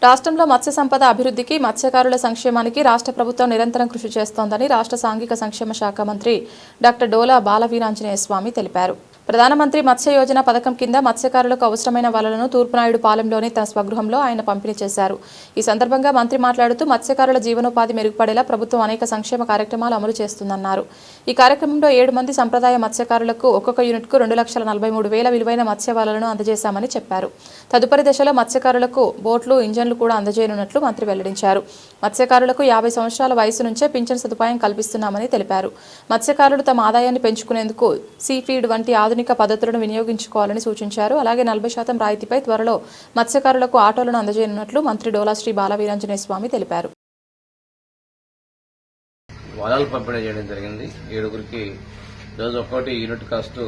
రాష్ట్రంలో మత్స్య సంపద అభివృద్ధికి, మత్స్యకారుల సంక్షేమానికి రాష్ట్ర ప్రభుత్వం నిరంతరం కృషి చేస్తోందని రాష్ట్ర సాంఘిక సంక్షేమ శాఖ మంత్రి డాక్టర్ డోలా బాలవీరాంజనేయ స్వామి తెలిపారు. ప్రధానమంత్రి మత్స్య యోజన పథకం కింద మత్స్యకారులకు అవసరమైన వలలను తూర్పునాయుడు పాలెంలోని తన స్వగృహంలో ఆయన పంపిణీ చేశారు. ఈ సందర్భంగా మంత్రి మాట్లాడుతూ మత్స్యకారుల జీవనోపాధి మెరుగుపడేలా ప్రభుత్వం అనేక సంక్షేమ కార్యక్రమాలు అమలు చేస్తుందన్నారు. ఈ కార్యక్రమంలో 7 మంది సంప్రదాయ మత్స్యకారులకు ఒక్కొక్క యూనిట్కు 2,43,000 విలువైన మత్స్య వలలను అందజేశామని చెప్పారు. తదుపరి దశలో మత్స్యకారులకు బోట్లు, ఇంజన్లు కూడా అందజేయనున్నట్లు మంత్రి వెల్లడించారు. మత్స్యకారులకు 50 సంవత్సరాల వయసు నుంచే పింఛన్ సదుపాయం కల్పిస్తున్నామని తెలిపారు. మత్స్యకారులు తమ ఆదాయాన్ని పెంచుకునేందుకు సీఫీడ్ వంటి ఆధునిక పద్ధతులను వినియోగించుకోవాలని సూచించారు. అలాగే 40% రాయితీపై త్వరలో మత్స్యకారులకు ఆటోలను అందజేయనున్నట్లు మంత్రి డోలా శ్రీ బాలవీరాంజనేయ స్వామి తెలిపారు. వలలు పంపిణీ చేయడం జరిగింది. 7గురికి రోజు ఒక్కోటి యూనిట్ కాస్ట్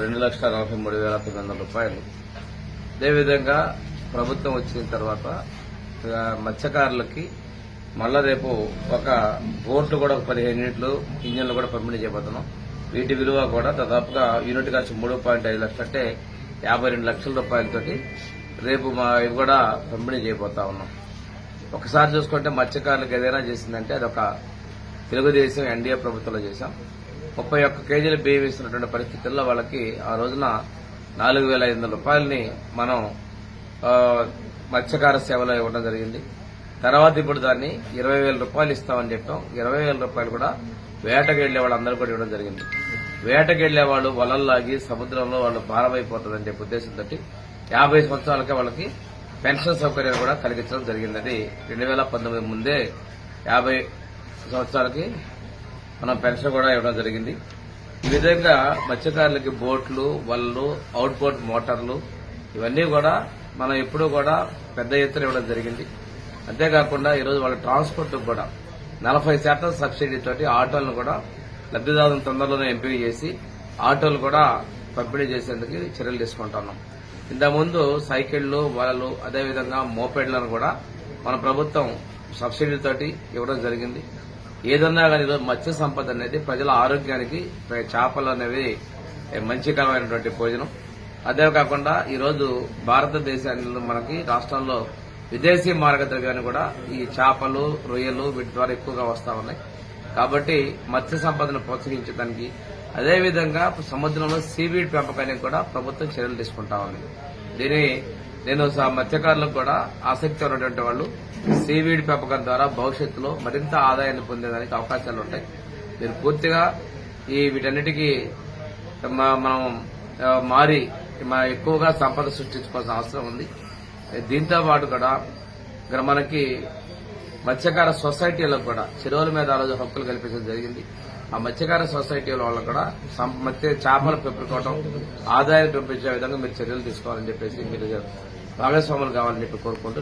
2,43,900 రూపాయలు. అదేవిధంగా ప్రభుత్వం వచ్చిన తర్వాత మత్స్యకారులకి మళ్ళా రేపు ఒక బోట్లు కూడా 15 యూనిట్లు, ఇంజన్లు కూడా పంపిణీ చేయబోతున్నాం. వీటి విలువ కూడా దాదాపుగా యూనిట్ కాస్ట్ 3.5 లక్షలు అంటే 52 లక్షల రూపాయలతోటి రేపు ఇవి కూడా పంపిణీ చేయబోతా ఉన్నాం. ఒకసారి చూసుకుంటే మత్స్యకారులకు ఏదైనా చేసిందంటే అదొక తెలుగుదేశం ఎన్డీఏ ప్రభుత్వంలో చేశాం. 31 కేజీల బియ్యం ఇస్తున్నటువంటి పరిస్థితుల్లో వాళ్ళకి ఆ రోజున 4,500 రూపాయలని మనం మత్స్యకార సేవలో ఇవ్వడం జరిగింది. తర్వాత ఇప్పుడు దాన్ని 20,000 రూపాయలు ఇస్తామని చెప్పాం. 20,000 రూపాయలు కూడా వేటకెళ్లే వాళ్ళందరూ కూడా ఇవ్వడం జరిగింది. వేటకెళ్లే వాళ్ళు వలల్లాగి సముద్రంలో వాళ్ళు భారమైపోతుందని చెప్పే ఉద్దేశంతో 50 సంవత్సరాలకే వాళ్ళకి పెన్షన్ సౌకర్యాలు కూడా కలిగించడం జరిగింది. 2019 ముందే 50 సంవత్సరాలకి మనం పెన్షన్ కూడా ఇవ్వడం జరిగింది. ఈ విధంగా మత్స్యకారులకి బోట్లు, వలలు, అవుట్ బోట్ మోటార్లు ఇవన్నీ కూడా మనం ఎప్పుడూ కూడా పెద్ద ఎత్తున ఇవ్వడం జరిగింది. అంతేకాకుండా ఈరోజు వాళ్ళ ట్రాన్స్పోర్ట్ కూడా 40% సబ్సిడీతోటి ఆటోలను కూడా లబ్దిదారులను తొందరలోనే ఎంపిక చేసి ఆటోలు కూడా పంపిణీ చేసేందుకు చర్యలు తీసుకుంటున్నాం. ఇంతకుముందు సైకిళ్లు, వలలు, అదేవిధంగా మోపెడ్లను కూడా మన ప్రభుత్వం సబ్సిడీతోటి ఇవ్వడం జరిగింది. ఏదన్నా కానీ ఈరోజు మత్స్య సంపద అనేది ప్రజల ఆరోగ్యానికి, చేపలు అనేవి మంచికరమైనటువంటి భోజనం. అదే కాకుండా ఈరోజు భారతదేశాన్ని మనకి రాష్ట్రంలో విదేశీ మార్గద్రవ్యాన్ని కూడా ఈ చేపలు, రొయ్యలు వీటి ద్వారా ఎక్కువగా వస్తా ఉన్నాయి. కాబట్టి మత్స్య సంపదను ప్రోత్సహించడానికి, అదేవిధంగా సముద్రంలో సీవీడ్ పెంపకానికి కూడా ప్రభుత్వం చర్యలు తీసుకుంటా ఉంది. నేను మత్స్యకారులకు కూడా ఆసక్తి ఉన్నటువంటి వాళ్ళు సీవీడ్ పెంపకం ద్వారా భవిష్యత్తులో మరింత ఆదాయాన్ని పొందేదానికి అవకాశాలు ఉంటాయి. మీరు పూర్తిగా వీటన్నిటికీ మనం మారి ఎక్కువగా సంపద సృష్టించుకోవాల్సిన అవసరం ఉంది. దీంతో పాటు కూడా ఇక్కడ మనకి మత్స్యకార సొసైటీలకు కూడా చెరువుల మీద ఆ రోజు హక్కులు కల్పించడం జరిగింది. ఆ మత్స్యకార సొసైటీల వాళ్ళకు కూడా చేపలు పెంపుకోవడం, ఆదాయం పెంపించే విధంగా మీరు చర్యలు తీసుకోవాలని చెప్పేసి మీరు భాగస్వాములు కావాలని చెప్పి కోరుకుంటూ